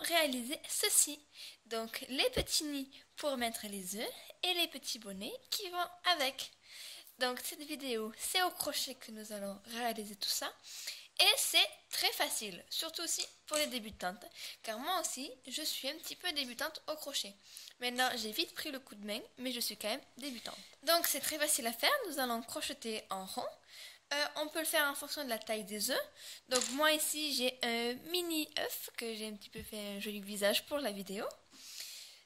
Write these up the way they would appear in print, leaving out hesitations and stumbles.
réaliser ceci. Donc les petits nids pour mettre les œufs et les petits bonnets qui vont avec. Donc cette vidéo, c'est au crochet que nous allons réaliser tout ça. Et c'est très facile, surtout aussi pour les débutantes, car moi aussi, je suis un petit peu débutante au crochet. Maintenant, j'ai vite pris le coup de main, mais je suis quand même débutante. Donc c'est très facile à faire, nous allons crocheter en rond. On peut le faire en fonction de la taille des œufs. Donc moi ici, j'ai un mini œuf, que j'ai un petit peu fait un joli visage pour la vidéo.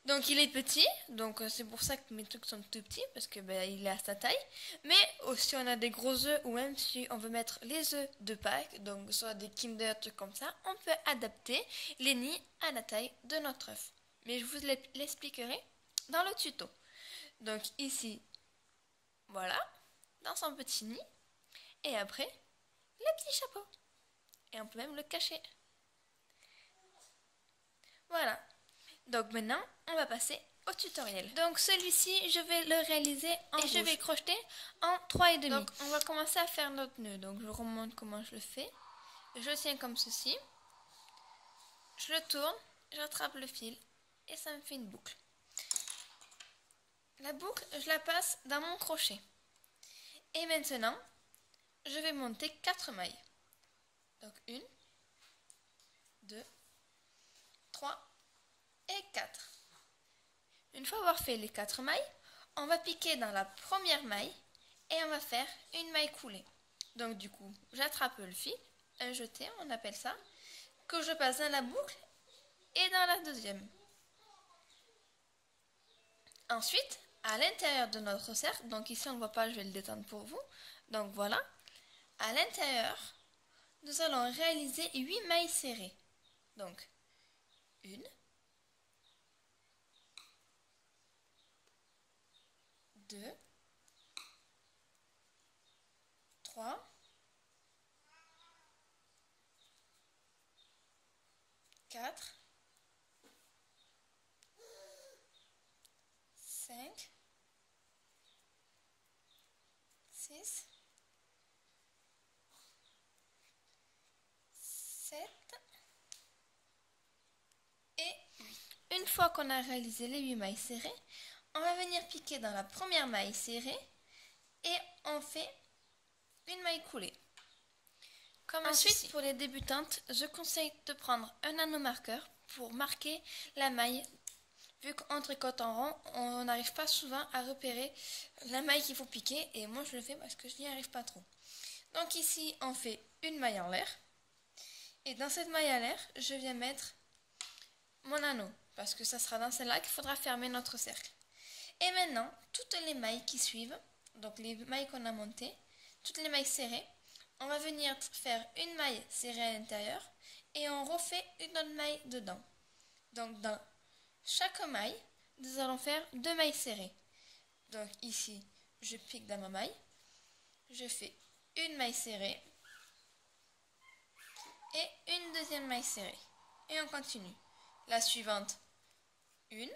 Donc il est petit, donc c'est pour ça que mes trucs sont tout petits, parce que il est à sa taille. Mais aussi on a des gros œufs, ou même si on veut mettre les œufs de Pâques, donc soit des Kinder, trucs comme ça, on peut adapter les nids à la taille de notre œuf. Mais je vous l'expliquerai dans le tuto. Donc ici, voilà, dans son petit nid. Et après, le petit chapeau. Et on peut même le cacher. Voilà. Donc maintenant, on va passer au tutoriel. Donc celui-ci, je vais le réaliser en rouge. Je vais crocheter en 3,5. Donc on va commencer à faire notre nœud. Donc je remonte comment je le fais. Je tiens comme ceci. Je le tourne, j'attrape le fil et ça me fait une boucle. La boucle, je la passe dans mon crochet. Et maintenant, je vais monter 4 mailles. Donc 1, 2, 3 et 4. Une fois avoir fait les 4 mailles, on va piquer dans la première maille et on va faire une maille coulée. Donc du coup, j'attrape le fil, un jeté, on appelle ça, que je passe dans la boucle et dans la deuxième. Ensuite, à l'intérieur de notre cercle, donc ici on ne voit pas, je vais le détendre pour vous. Donc voilà, à l'intérieur, nous allons réaliser 8 mailles serrées. Donc, 1, 2, 3, 4, 5, 6, 7 et 8. Une fois qu'on a réalisé les 8 mailles serrées, on va venir piquer dans la première maille serrée et on fait une maille coulée. Ensuite, pour les débutantes, je conseille de prendre un anneau marqueur pour marquer la maille. Vu qu'en tricotant en rond, on n'arrive pas souvent à repérer la maille qu'il faut piquer. Et moi, je le fais parce que je n'y arrive pas trop. Donc ici, on fait une maille en l'air. Et dans cette maille en l'air, je viens mettre mon anneau. Parce que ça sera dans celle-là qu'il faudra fermer notre cercle. Et maintenant, toutes les mailles qui suivent, donc les mailles qu'on a montées, toutes les mailles serrées, on va venir faire une maille serrée à l'intérieur et on refait une autre maille dedans. Donc dans chaque maille, nous allons faire 2 mailles serrées. Donc ici, je pique dans ma maille, je fais une maille serrée et une deuxième maille serrée. Et on continue. La suivante, une.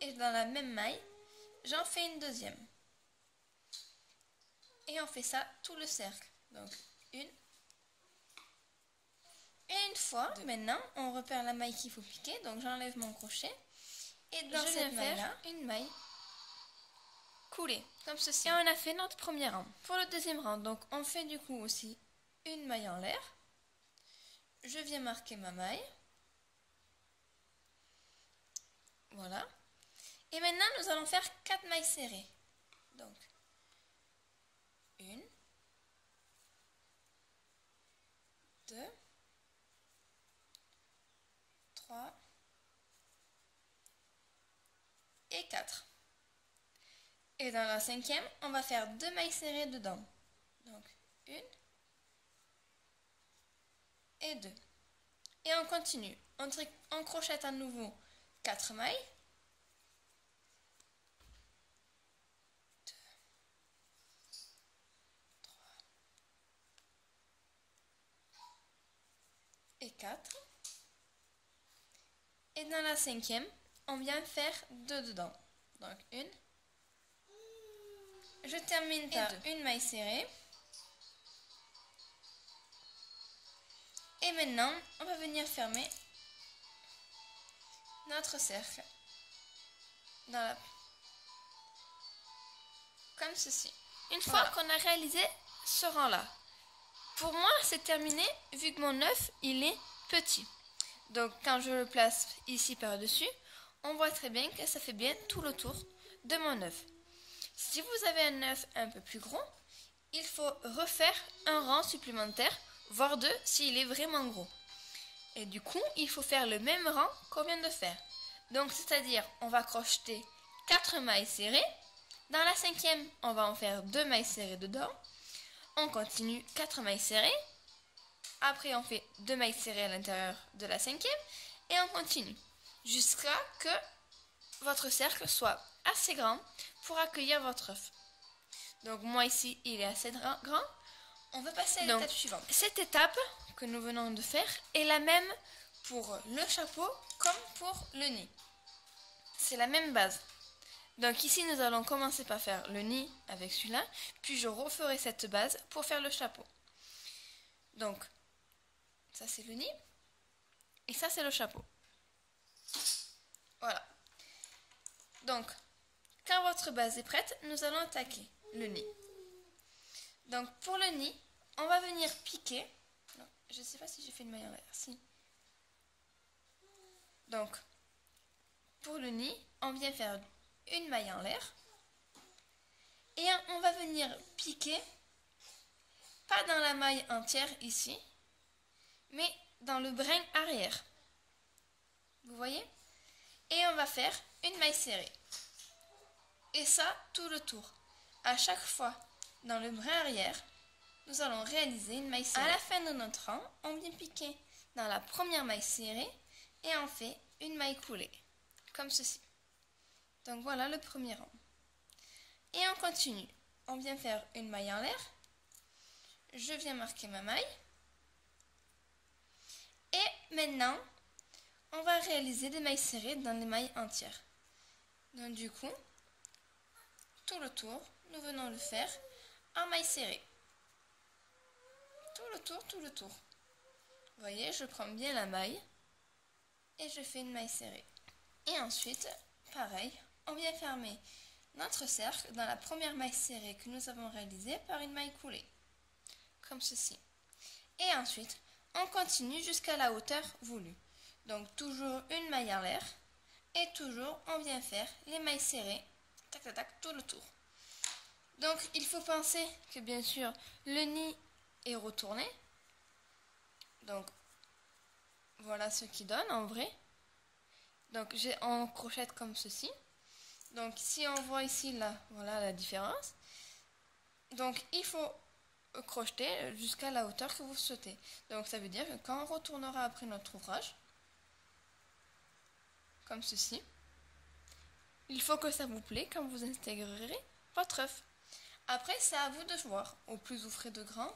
Et dans la même maille, j'en fais une deuxième. Et on fait ça tout le cercle. Donc, une. Et une fois, maintenant, on repère la maille qu'il faut piquer. Donc, j'enlève mon crochet. Et dans cette maille-là, une maille coulée, comme ceci. Et on a fait notre premier rang. Pour le deuxième rang, donc, on fait du coup aussi une maille en l'air. Je viens marquer ma maille. Voilà. Et maintenant, nous allons faire 4 mailles serrées. Donc, 1, 2, 3 et 4. Et dans la cinquième, on va faire 2 mailles serrées dedans. Donc, 1 et 2. Et on continue. On crochette à nouveau 4 mailles. 2, 3 et 4. Et dans la cinquième, on vient faire 2 dedans. Donc, 1. Je termine par une maille serrée. Et maintenant, on va venir fermer notre cercle comme ceci. Une fois qu'on a réalisé ce rang-là, pour moi, c'est terminé vu que mon œuf, il est petit. Donc, quand je le place ici par-dessus, on voit très bien que ça fait bien tout le tour de mon œuf. Si vous avez un œuf un peu plus gros, il faut refaire un rang supplémentaire, voire deux s'il est vraiment gros. Et du coup, il faut faire le même rang qu'on vient de faire. Donc, c'est-à-dire, on va crocheter 4 mailles serrées. Dans la 5e, on va en faire 2 mailles serrées dedans. On continue 4 mailles serrées. Après, on fait 2 mailles serrées à l'intérieur de la 5e. Et on continue jusqu'à que votre cercle soit assez grand pour accueillir votre œuf. Donc, moi ici, il est assez grand. On va passer à l'étape suivante. Cette étape que nous venons de faire est la même pour le chapeau comme pour le nid. C'est la même base. Donc ici, nous allons commencer par faire le nid avec celui-là, puis je referai cette base pour faire le chapeau. Donc, ça c'est le nid, et ça c'est le chapeau. Voilà. Donc, quand votre base est prête, nous allons attaquer le nid. Donc, pour le nid, on va venir piquer. Non, je ne sais pas si j'ai fait une maille en l'air. Si. Donc, pour le nid, on vient faire une maille en l'air et on va venir piquer, pas dans la maille entière ici, mais dans le brin arrière. Vous voyez? Et on va faire une maille serrée. Et ça, tout le tour. À chaque fois, dans le brin arrière, nous allons réaliser une maille serrée. À la fin de notre rang, on vient piquer dans la première maille serrée et on fait une maille coulée, comme ceci. Donc voilà le premier rang. Et on continue. On vient faire une maille en l'air. Je viens marquer ma maille. Et maintenant, on va réaliser des mailles serrées dans les mailles entières. Donc du coup, tout le tour, nous venons le faire en maille serrée. Tout le tour, tout le tour. Vous voyez, je prends bien la maille et je fais une maille serrée. Et ensuite, pareil, on vient fermer notre cercle dans la première maille serrée que nous avons réalisée par une maille coulée, comme ceci. Et ensuite, on continue jusqu'à la hauteur voulue. Donc toujours une maille en l'air et toujours on vient faire les mailles serrées, tac tac tac, tout le tour. Donc il faut penser que bien sûr le nid est retourné. Donc voilà ce qui donne en vrai. Donc on crochette comme ceci. Donc si on voit ici là, voilà la différence. Donc il faut crocheter jusqu'à la hauteur que vous souhaitez. Donc ça veut dire que quand on retournera après notre ouvrage, comme ceci, il faut que ça vous plaît quand vous intégrerez votre œuf. Après c'est à vous de voir. Au plus vous ferez de grand,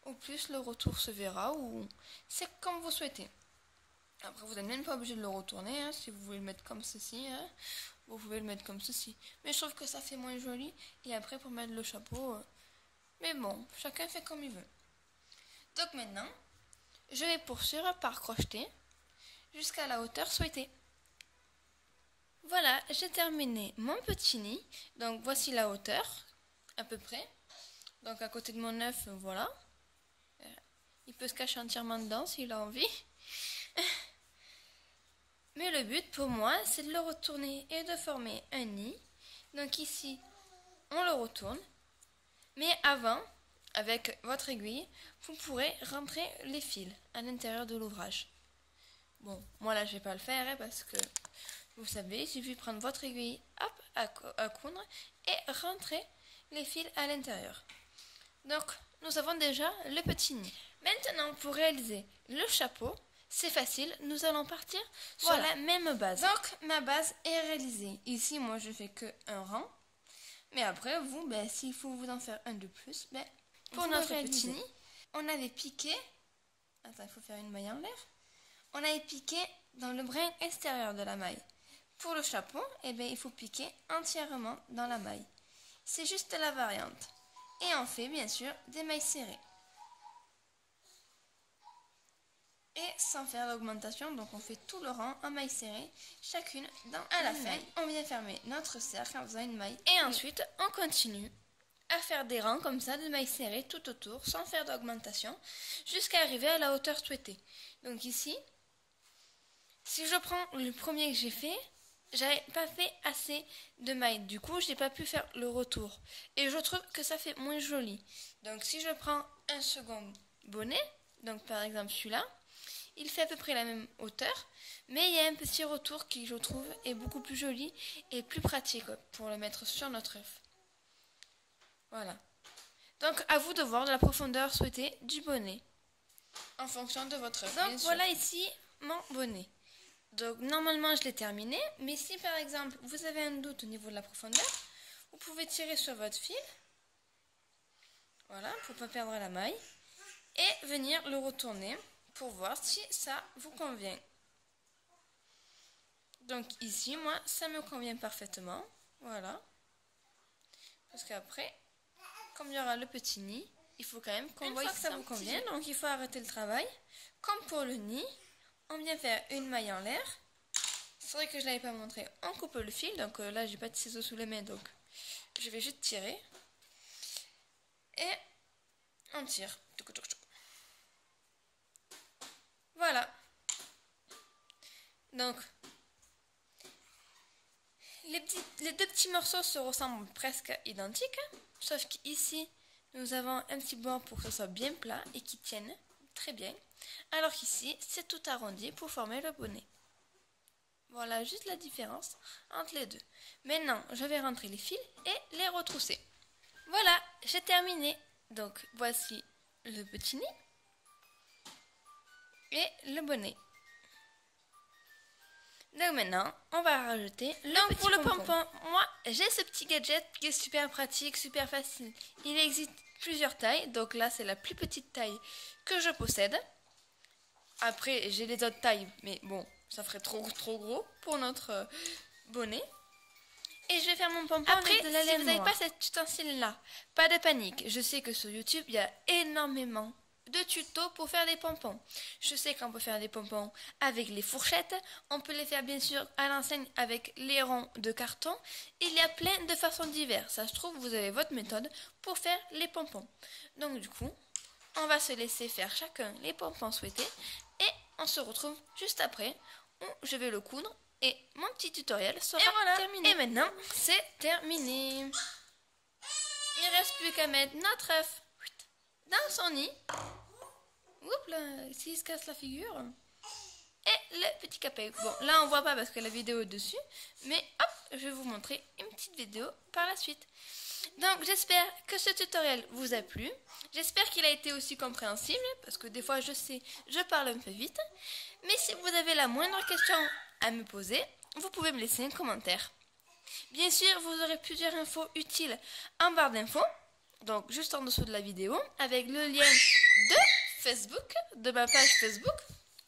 au plus le retour se verra, ou c'est comme vous souhaitez. Après vous n'êtes même pas obligé de le retourner, hein, si vous voulez le mettre comme ceci, hein, vous pouvez le mettre comme ceci. Mais je trouve que ça fait moins joli. Et après pour mettre le chapeau, mais bon, chacun fait comme il veut. Donc maintenant, je vais poursuivre par crocheter jusqu'à la hauteur souhaitée. Voilà, j'ai terminé mon petit nid. Donc voici la hauteur, à peu près. Donc à côté de mon œuf, voilà. Il peut se cacher entièrement dedans s'il a envie. Mais le but pour moi, c'est de le retourner et de former un nid. Donc ici, on le retourne. Mais avant, avec votre aiguille, vous pourrez rentrer les fils à l'intérieur de l'ouvrage. Bon, moi là, je ne vais pas le faire, hein, parce que, vous savez, il suffit de prendre votre aiguille, hop, à coudre, et rentrer les fils à l'intérieur. Donc, nous avons déjà le petit nid. Maintenant, pour réaliser le chapeau, c'est facile, nous allons partir sur la même base. Donc, ma base est réalisée. Ici, moi, je fais que un rang. Mais après, vous, s'il faut vous en faire un de plus, pour notre petit nid, on avait piqué. Attends, il faut faire une maille en l'air. On avait piqué dans le brin extérieur de la maille. Pour le chapeau, il faut piquer entièrement dans la maille. C'est juste la variante. Et on fait, bien sûr, des mailles serrées. et sans faire l'augmentation. Donc on fait tout le rang en maille serrée, chacune à la fin. On vient fermer notre cercle en faisant une maille. Et ensuite on continue à faire des rangs comme ça de mailles serrées tout autour sans faire d'augmentation jusqu'à arriver à la hauteur souhaitée. Donc ici, si je prends le premier que j'ai fait, j'avais pas fait assez de mailles, du coup j'ai pas pu faire le retour et je trouve que ça fait moins joli. Donc si je prends un second bonnet, donc par exemple celui-là, il fait à peu près la même hauteur, mais il y a un petit retour qui je trouve est beaucoup plus joli et plus pratique pour le mettre sur notre œuf. Voilà. Donc à vous de voir la profondeur souhaitée du bonnet en fonction de votre œuf. Donc voilà ici mon bonnet. Donc normalement je l'ai terminé, mais si par exemple vous avez un doute au niveau de la profondeur, vous pouvez tirer sur votre fil, voilà, pour ne pas perdre la maille, et venir le retourner pour voir si ça vous convient. Donc ici, moi, ça me convient parfaitement, voilà, parce qu'après, comme il y aura le petit nid, il faut quand même qu'on voie que ça vous convient, donc il faut arrêter le travail. Comme pour le nid, on vient faire une maille en l'air. C'est vrai que je ne l'avais pas montré, on coupe le fil, donc là j'ai pas de ciseaux sous les mains, donc je vais juste tirer. Et on tire. Voilà. Donc, les deux petits morceaux se ressemblent presque identiques, sauf qu'ici, nous avons un petit bord pour que ce soit bien plat et qui tienne très bien, alors qu'ici, c'est tout arrondi pour former le bonnet. Voilà juste la différence entre les deux. Maintenant, je vais rentrer les fils et les retrousser. Voilà, j'ai terminé. Donc, voici le petit nid et le bonnet. Donc maintenant, on va rajouter le petit pompon. Moi, j'ai ce petit gadget qui est super pratique, super facile. Il existe plusieurs tailles, donc là c'est la plus petite taille que je possède. Après, j'ai les autres tailles, mais bon, ça ferait trop gros pour notre bonnet. Et je vais faire mon pompon avec de la laine noire. Si vous n'avez pas cet ustensile-là, pas de panique. Je sais que sur YouTube, il y a énormément de tutos pour faire des pompons. Je sais qu'on peut faire des pompons avec les fourchettes. On peut les faire bien sûr à l'enseigne avec les ronds de carton. Il y a plein de façons diverses. Ça se trouve, vous avez votre méthode pour faire les pompons. Donc du coup, on va se laisser faire chacun les pompons souhaités. Et on se retrouve juste après où je vais le coudre. Et mon petit tutoriel sera terminé. Et maintenant, c'est terminé. Il ne reste plus qu'à mettre notre œuf dans son nid. Oups là, s'il se casse la figure. Et le petit capet. Bon, là on voit pas parce que la vidéo est dessus. Mais hop, je vais vous montrer une petite vidéo par la suite. Donc j'espère que ce tutoriel vous a plu. J'espère qu'il a été aussi compréhensible. Parce que des fois je sais, je parle un peu vite. Mais si vous avez la moindre question à me poser, vous pouvez me laisser un commentaire. Bien sûr, vous aurez plusieurs infos utiles en barre d'infos. Donc juste en dessous de la vidéo, avec le lien de Facebook, de ma page Facebook,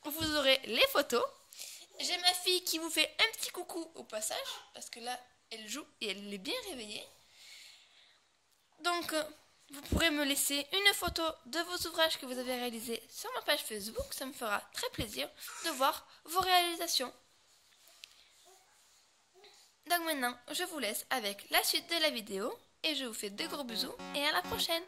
où vous aurez les photos. J'ai ma fille qui vous fait un petit coucou au passage, parce que là, elle joue et elle est bien réveillée. Donc, vous pourrez me laisser une photo de vos ouvrages que vous avez réalisés sur ma page Facebook. Ça me fera très plaisir de voir vos réalisations. Donc maintenant, je vous laisse avec la suite de la vidéo. Et je vous fais de gros bisous et à la prochaine.